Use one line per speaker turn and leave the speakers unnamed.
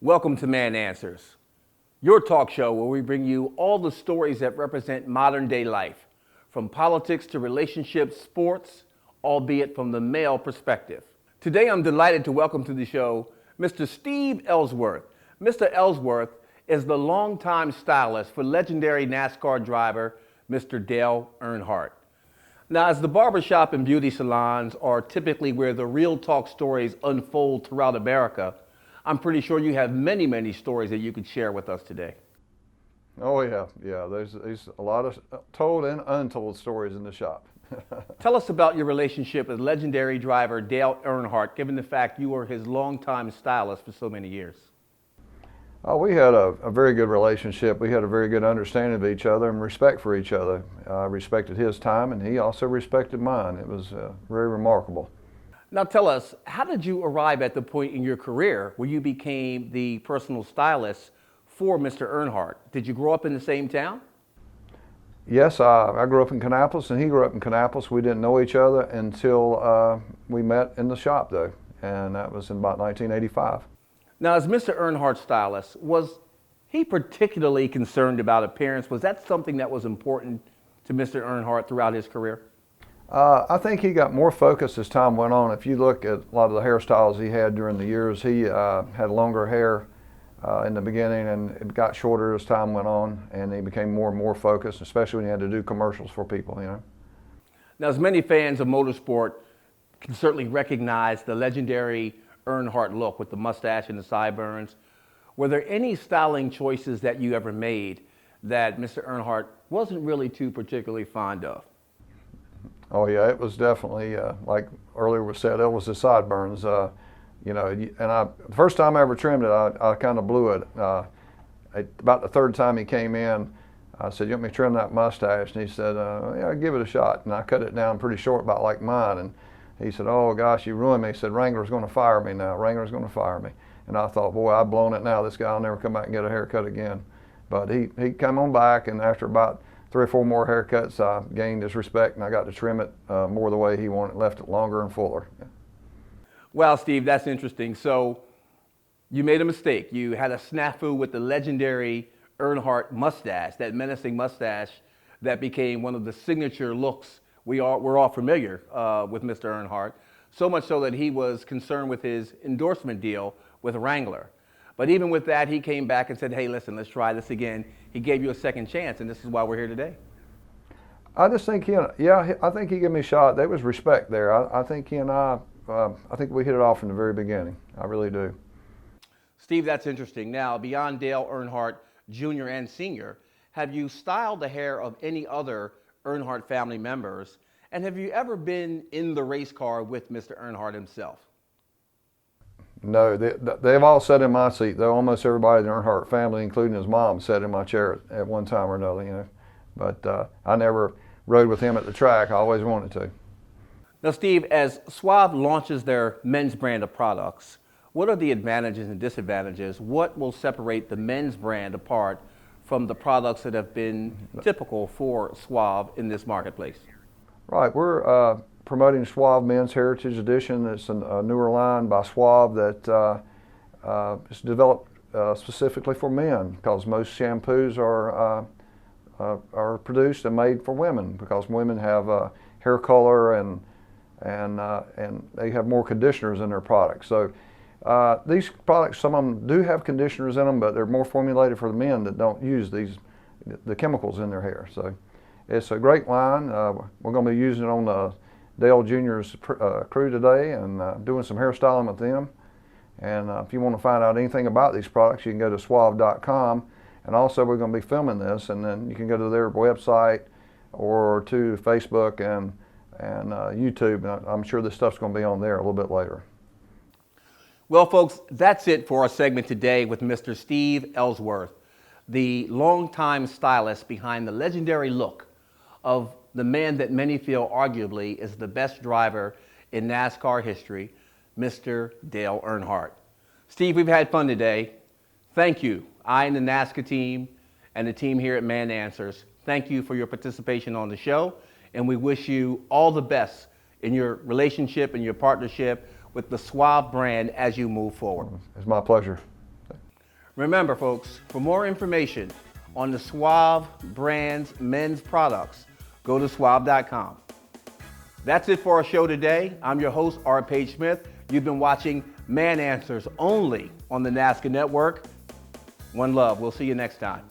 Welcome to Man Answers, your talk show where we bring you all the stories that represent modern day life, from politics to relationships, sports, albeit from the male perspective. Today I'm delighted to welcome to the show Mr. Steve Ellsworth. Mr. Ellsworth is the longtime stylist for legendary NASCAR driver Mr. Dale Earnhardt. Now, as the barbershop and beauty salons are typically where the real talk stories unfold throughout America, I'm pretty sure you have many stories that you could share with us today.
Oh yeah. There's a lot of told and untold stories in the shop.
Tell us about your relationship with legendary driver Dale Earnhardt, given the fact you were his longtime stylist for so many years.
We had a very good relationship. We had a very good understanding of each other and respect for each other. I respected his time and he also respected mine. It was very remarkable.
Now tell us, how did you arrive at the point in your career where you became the personal stylist for Mr. Earnhardt? Did you grow up in the same town?
Yes, I grew up in Kannapolis and he grew up in Kannapolis. We didn't know each other until we met in the shop though, and that was in about 1985.
Now, as Mr. Earnhardt's stylist, was he particularly concerned about appearance? Was that something that was important to Mr. Earnhardt throughout his career?
I think he got more focused as time went on. If you look at a lot of the hairstyles he had during the years, he had longer hair in the beginning and it got shorter as time went on, and he became more and more focused, especially when he had to do commercials for people, you know.
Now, as many fans of motorsport can certainly recognize the legendary Earnhardt look with the mustache and the sideburns, were there any styling choices that you ever made that Mr. Earnhardt wasn't really too particularly fond of?
Oh yeah, it was definitely, like earlier was said, it was the sideburns. You know, and the first time I ever trimmed it, I kind of blew it. About the third time he came in, I said, "You want me to trim that mustache?" And he said, "Yeah, give it a shot." And I cut it down pretty short, about like mine. And he said, "Oh gosh, you ruined me." He said, "Wrangler's going to fire me now. Wrangler's going to fire me." And I thought, boy, I've blown it now. This guy will never come back and get a haircut again. But he come on back, and after about 3 or 4 more haircuts, I gained his respect, and I got to trim it more the way he wanted, left it longer and fuller.
Well, Steve, that's interesting. So you made a mistake. You had a snafu with the legendary Earnhardt mustache, that menacing mustache that became one of the signature looks we're all familiar with Mr. Earnhardt, so much so that he was concerned with his endorsement deal with Wrangler. But even with that, he came back and said, "Hey, listen, let's try this again." He gave you a second chance, and this is why we're here today.
I just think I think he gave me a shot. There was respect there. I think he and I think we hit it off from the very beginning. I really do.
Steve, that's interesting. Now, beyond Dale Earnhardt Jr. and Sr., have you styled the hair of any other Earnhardt family members? And have you ever been in the race car with Mr. Earnhardt himself?
No, they've all sat in my seat, though. Almost everybody in the Earnhardt family, including his mom, sat in my chair at one time or another, you know. But I never rode with him at the track. I always wanted to.
Now, Steve, as Suave launches their men's brand of products, what are the advantages and disadvantages? What will separate the men's brand apart from the products that have been typical for Suave in this marketplace?
Right, we're promoting Suave Men's Heritage Edition. It's a newer line by Suave that is developed specifically for men, because most shampoos are produced and made for women, because women have hair color and they have more conditioners in their products. So these products, some of them do have conditioners in them, but they're more formulated for the men that don't use the chemicals in their hair. So it's a great line. We're going to be using it on Dale Jr.'s crew today, and doing some hairstyling with them. And if you want to find out anything about these products, you can go to suave.com. And also, we're going to be filming this, and then you can go to their website or to Facebook and YouTube. And I'm sure this stuff's going to be on there a little bit later.
Well, folks, that's it for our segment today with Mr. Steve Ellsworth, the longtime stylist behind the legendary look of the man that many feel arguably is the best driver in NASCAR history, Mr. Dale Earnhardt. Steve, we've had fun today. Thank you. I and the NASCAR team and the team here at Man Answers, thank you for your participation on the show, and we wish you all the best in your relationship and your partnership with the Suave brand as you move forward.
It's my pleasure.
Remember, folks, for more information on the Suave brand's men's products, go to suave.com. That's it for our show today. I'm your host, Paige Smith. You've been watching Man Answers only on the NASCAR Network. One love. We'll see you next time.